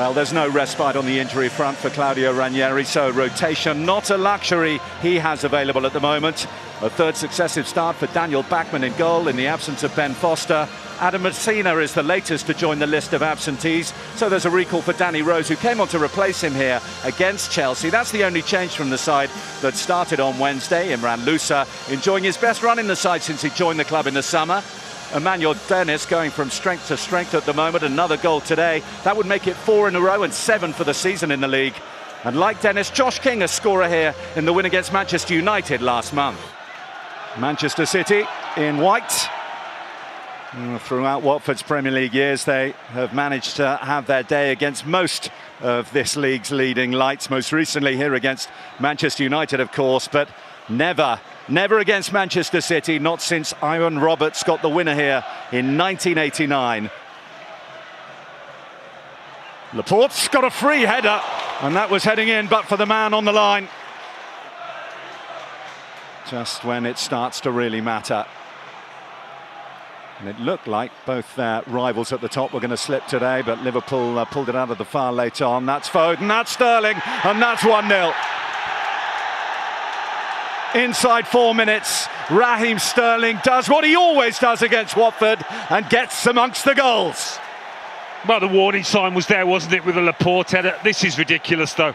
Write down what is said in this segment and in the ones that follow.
Well, there's no respite on the injury front for Claudio Ranieri, so rotation not a luxury he has available at the moment. A third successive start for Daniel Bachmann in goal in the absence of Ben Foster. Adam Messina is the latest to join the list of absentees, so there's a recall for Danny Rose, who came on to replace him here against Chelsea. That's the only change from the side that started on Wednesday. Imran Lousa enjoying his best run in the side since he joined the club in the summer. Emmanuel Dennis going from strength to strength at the moment. Another goal today. That would make it 4 in a row and 7 for the season in the league. And like Dennis, Josh King, a scorer here in the win against Manchester United last month. Manchester City in white. Throughout Watford's Premier League years, they have managed to have their day against most of this league's leading lights. Most recently here against Manchester United, of course, but never against Manchester City, not since Ivan Roberts got the winner here in 1989. Laporte's got a free header, and that was heading in, but for the man on the line. Just when it starts to really matter. And it looked like both rivals at the top were going to slip today, but Liverpool pulled it out of the far late on. That's Foden, that's Sterling, and that's 1-0. Inside 4 minutes, Raheem Sterling does what he always does against Watford and gets amongst the goals. Well, the warning sign was there, wasn't it, with the Laporte header? This is ridiculous, though.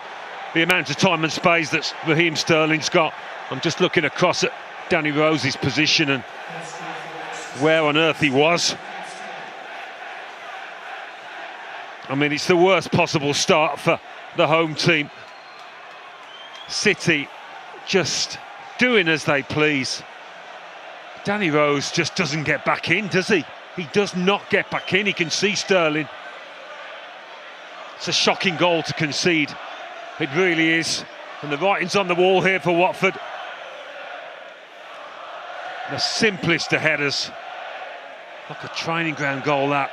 The amount of time and space that Raheem Sterling's got. I'm just looking across at Danny Rose's position and where on earth he was. I mean, it's the worst possible start for the home team. City just doing as they please. Danny Rose just doesn't get back in, does he? He does not get back in. He can see Sterling. It's a shocking goal to concede. It really is. And the writing's on the wall here for Watford. The simplest of headers. Like a training ground goal, that.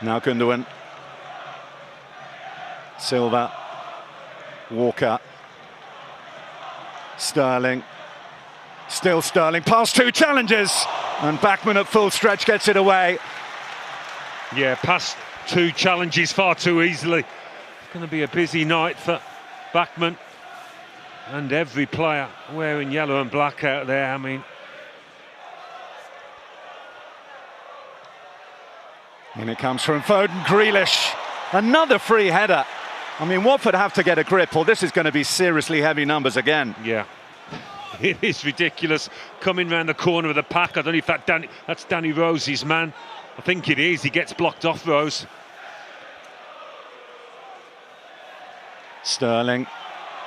Now Gundogan. Silva. Walker. Sterling. Still Sterling. Past 2 challenges. And Bachmann at full stretch gets it away. Yeah, past 2 challenges far too easily. It's going to be a busy night for Bachmann. And every player wearing yellow and black out there, I mean. And it comes from Foden. Grealish. Another free header. I mean, Watford have to get a grip, or this is going to be seriously heavy numbers again. Yeah, it is ridiculous. Coming round the corner of the pack. I don't know if that's Danny Rose's man. I think it is. He gets blocked off Rose. Sterling.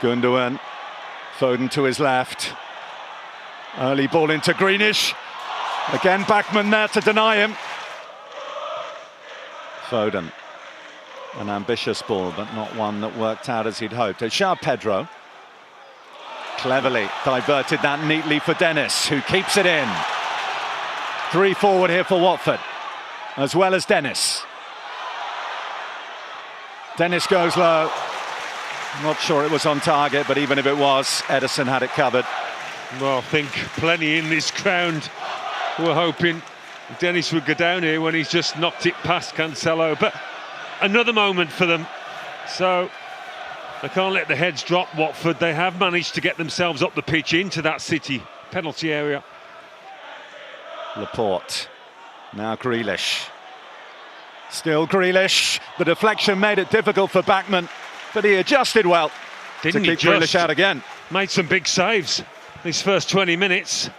Gundogan. Foden to his left. Early ball into Greenish. Again, Bachmann there to deny him. Foden. An ambitious ball, but not one that worked out as he'd hoped. It's João Pedro. Cleverly diverted that neatly for Dennis, who keeps it in. 3 forward here for Watford, as well as Dennis. Dennis goes low. Not sure it was on target, but even if it was, Ederson had it covered. Well, I think plenty in this ground were hoping Dennis would go down here when he's just knocked it past Cancelo. But another moment for them. So they can't let the heads drop, Watford. They have managed to get themselves up the pitch into that City penalty area. Laporte. Now Grealish. Still Grealish. The deflection made it difficult for Bachmann, but he adjusted well. Didn't to he? Keep Grealish out again. Made some big saves these first 20 minutes.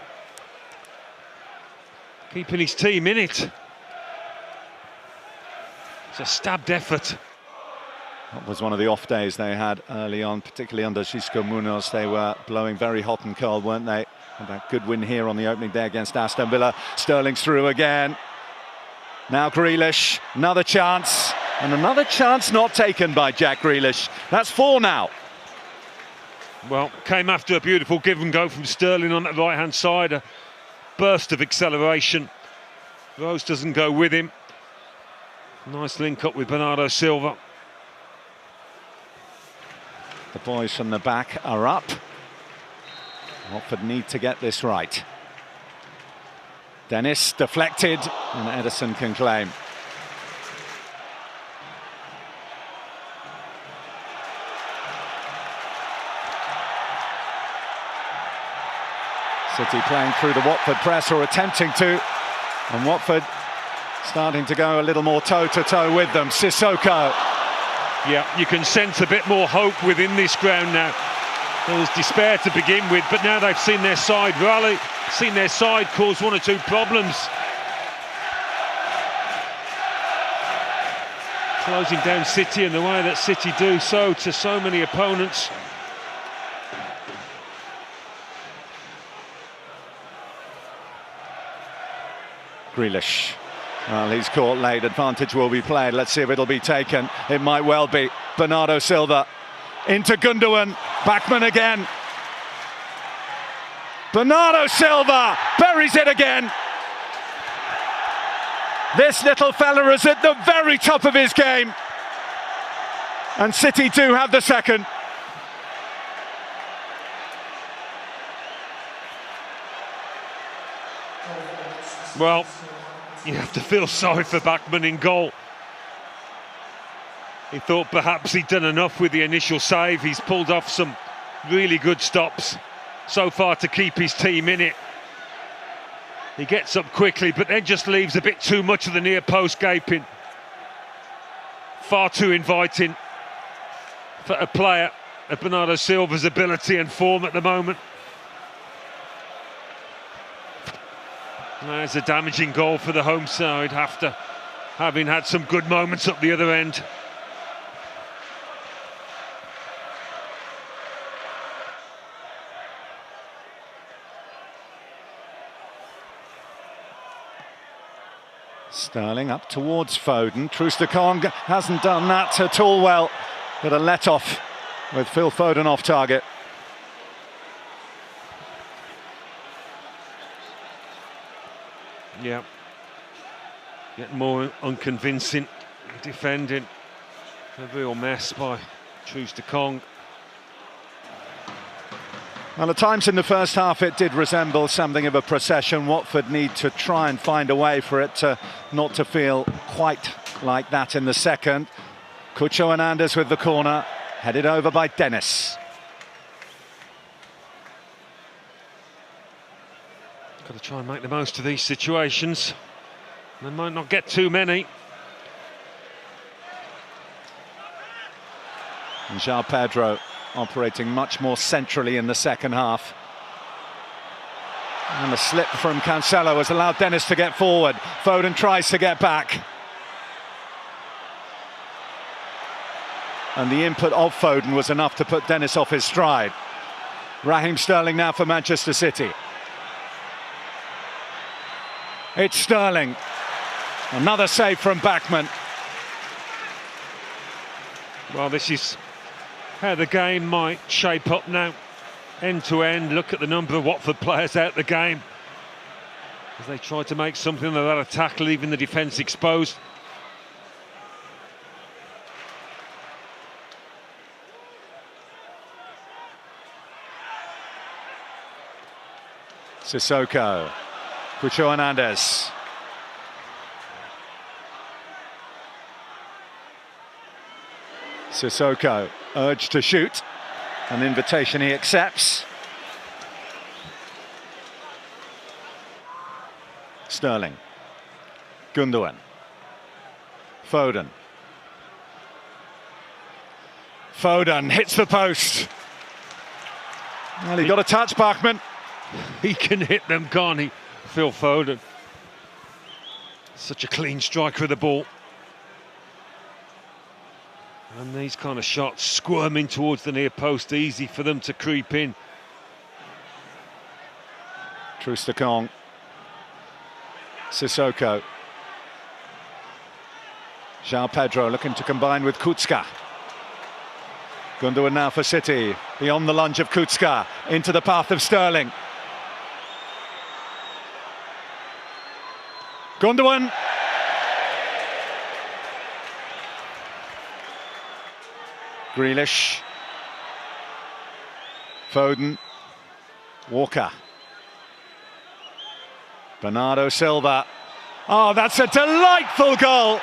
Keeping his team in it. It's a stabbed effort. That was one of the off days they had early on, particularly under Xisco Munoz. They were blowing very hot and cold, weren't they? And that good win here on the opening day against Aston Villa. Sterling's through again. Now Grealish, another chance. And another chance not taken by Jack Grealish. That's 4 now. Well, came after a beautiful give and go from Sterling on that right-hand side. A burst of acceleration. Rose doesn't go with him. Nice link up with Bernardo Silva. The boys from the back are up. Watford need to get this right. Dennis deflected, and Ederson can claim. City playing through the Watford press, or attempting to, and Watford starting to go a little more toe-to-toe with them. Sissoko. Yeah, you can sense a bit more hope within this ground now. There was despair to begin with, but now they've seen their side rally, seen their side cause one or two problems. Closing down City in the way that City do so to so many opponents. Grealish. Well, he's caught late. Advantage will be played. Let's see if it'll be taken. It might well be. Bernardo Silva into Gundogan. Bachmann again. Bernardo Silva buries it again. This little fella is at the very top of his game. And City do have the second. Well, you have to feel sorry for Bachmann in goal. He thought perhaps he'd done enough with the initial save. He's pulled off some really good stops so far to keep his team in it. He gets up quickly, but then just leaves a bit too much of the near post gaping. Far too inviting for a player of Bernardo Silva's ability and form at the moment. There's a damaging goal for the home side after having had some good moments up the other end. Sterling up towards Foden. Troost-Ekong hasn't done that at all well. But a let-off with Phil Foden off target. Yeah, getting more unconvincing defending. A real mess by Troost-Ekong. Well, at times in the first half it did resemble something of a procession. Watford need to try and find a way for it not to feel quite like that in the second. Cucho Hernández with the corner, headed over by Dennis. Got to try and make the most of these situations. They might not get too many. And João Pedro operating much more centrally in the second half. And a slip from Cancelo has allowed Dennis to get forward. Foden tries to get back. And the input of Foden was enough to put Dennis off his stride. Raheem Sterling now for Manchester City. It's Sterling. Another save from Bachmann. Well, this is how the game might shape up now. End to end, look at the number of Watford players out the game as they try to make something of that attack, leaving the defence exposed. Sissoko. Cucho Hernández. Sissoko urged to shoot. An invitation he accepts. Sterling. Gundogan. Foden. Foden hits the post. Well, he got a touch, Bachmann. He can hit them, can't he? Phil Foden. Such a clean striker of the ball. And these kind of shots squirming towards the near post, easy for them to creep in. Troost-Ekong. Sissoko. João Pedro looking to combine with Kucka. Gundogan now for City. Beyond the lunge of Kucka. Into the path of Sterling. Gundogan. Grealish. Foden. Walker. Bernardo Silva. Oh, that's a delightful goal.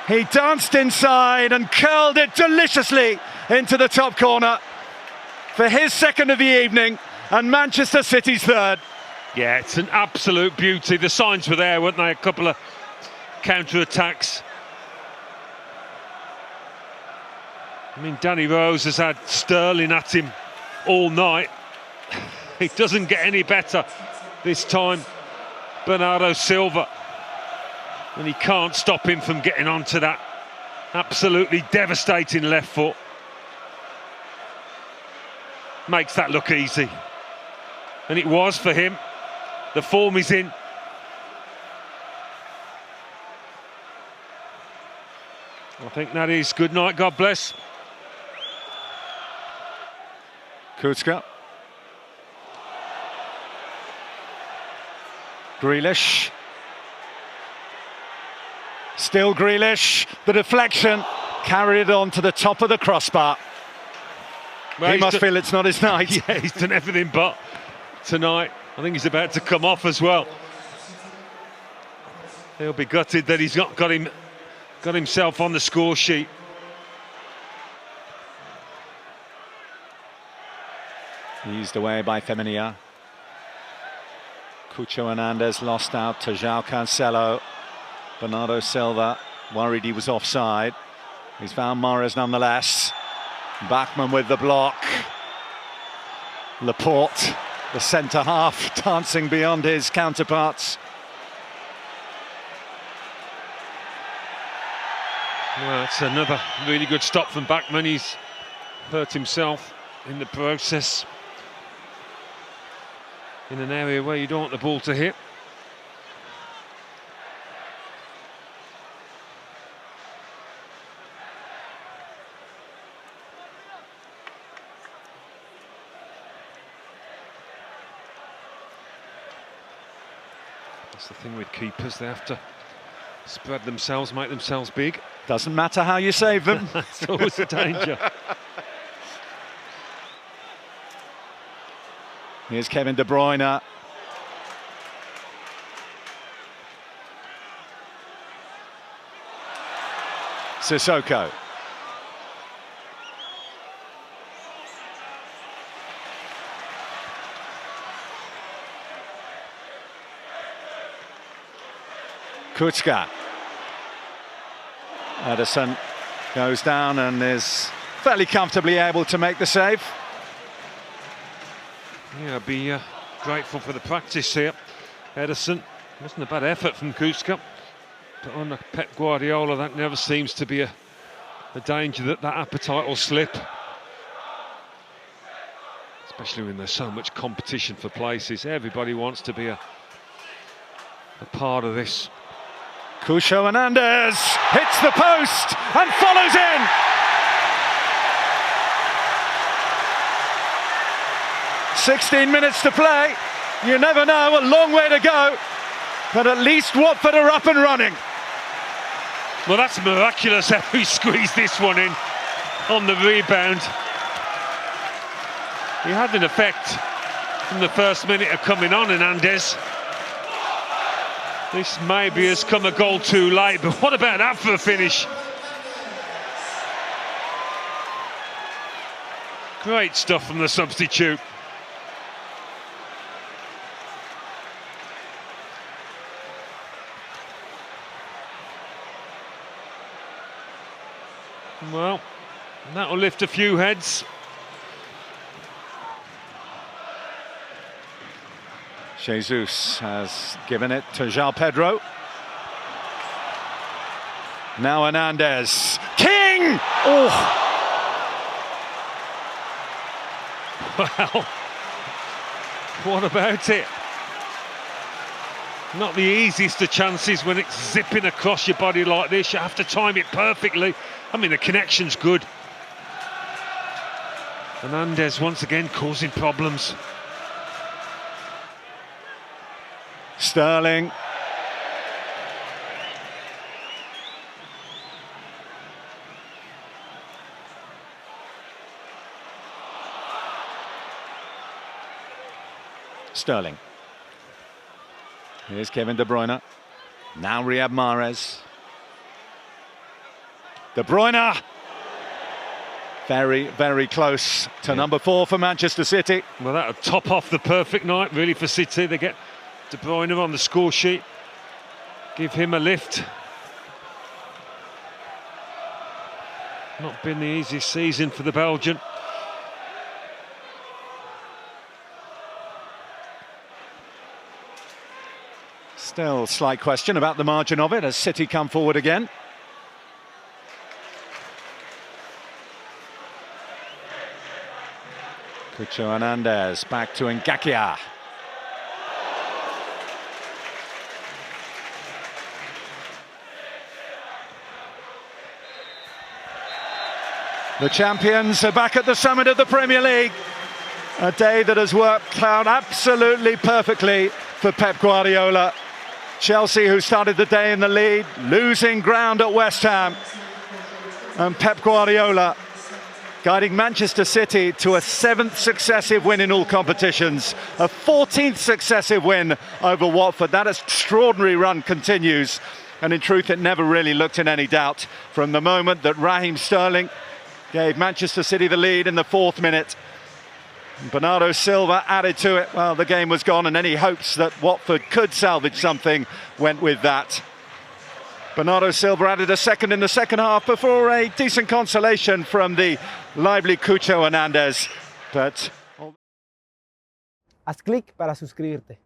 He danced inside and curled it deliciously into the top corner for his second of the evening and Manchester City's third. Yeah, it's an absolute beauty. The signs were there, weren't they? A couple of counter-attacks. I mean, Danny Rose has had Sterling at him all night. He doesn't get any better this time. Bernardo Silva. And he can't stop him from getting onto that absolutely devastating left foot. Makes that look easy. And it was for him. The form is in. I think that is good night, God bless. Kucka. Grealish. Still Grealish. The deflection carried on to the top of the crossbar. Well, he must feel it's not his night. Yeah, he's done everything but tonight. I think he's about to come off as well. He'll be gutted that he's not got himself on the score sheet. Eased away by Femenia. Cucho Hernández lost out to João Cancelo. Bernardo Silva worried he was offside. He's found Morris nonetheless. Bachmann with the block. Laporte, the centre half, dancing beyond his counterparts. Well, that's another really good stop from Bachmann. He's hurt himself in the process, in an area where you don't want the ball to hit. That's the thing with keepers, they have to spread themselves, make themselves big. Doesn't matter how you save them. That's always a danger. Here's Kevin De Bruyne. Sissoko. Kucka. Ederson goes down and is fairly comfortably able to make the save. Yeah, I'd be grateful for the practice here. Ederson, wasn't a bad effort from Kucka, but on Pep Guardiola that never seems to be a danger that appetite will slip. Especially when there's so much competition for places. Everybody wants to be a part of this. Cucho Hernández hits the post and follows in. "16 minutes to play. You never know, a long way to go. But at least Watford are up and running." Well, that's miraculous how he squeezed this one in on the rebound. He had an effect from the first minute of coming on, Hernández. This maybe has come a goal too late, but what about that for a finish? Great stuff from the substitute. Well, that'll lift a few heads. Jesus has given it to João Pedro. Now Hernández. King! Oh! Well, what about it? Not the easiest of chances when it's zipping across your body like this. You have to time it perfectly. I mean, the connection's good. Hernández once again causing problems. Sterling. Sterling. Here's Kevin De Bruyne. Now Riyad Mahrez. De Bruyne! Very, very close to number 4 for Manchester City. Well, that'll top off the perfect night, really, for City. They get De Bruyne on the score sheet. Give him a lift. Not been the easiest season for the Belgian. Still slight question about the margin of it as City come forward again. Cucho Hernández back to Ngakia. The champions are back at the summit of the Premier League. A day that has worked out absolutely perfectly for Pep Guardiola. Chelsea, who started the day in the lead, losing ground at West Ham. And Pep Guardiola guiding Manchester City to a 7th successive win in all competitions, a 14th successive win over Watford. That extraordinary run continues, and in truth it never really looked in any doubt from the moment that Raheem Sterling gave Manchester City the lead in the 4th minute. Bernardo Silva added to it. Well, the game was gone, and any hopes that Watford could salvage something went with that. Bernardo Silva added a second in the second half before a decent consolation from the lively Cucho Hernández. But haz clic para suscribirte.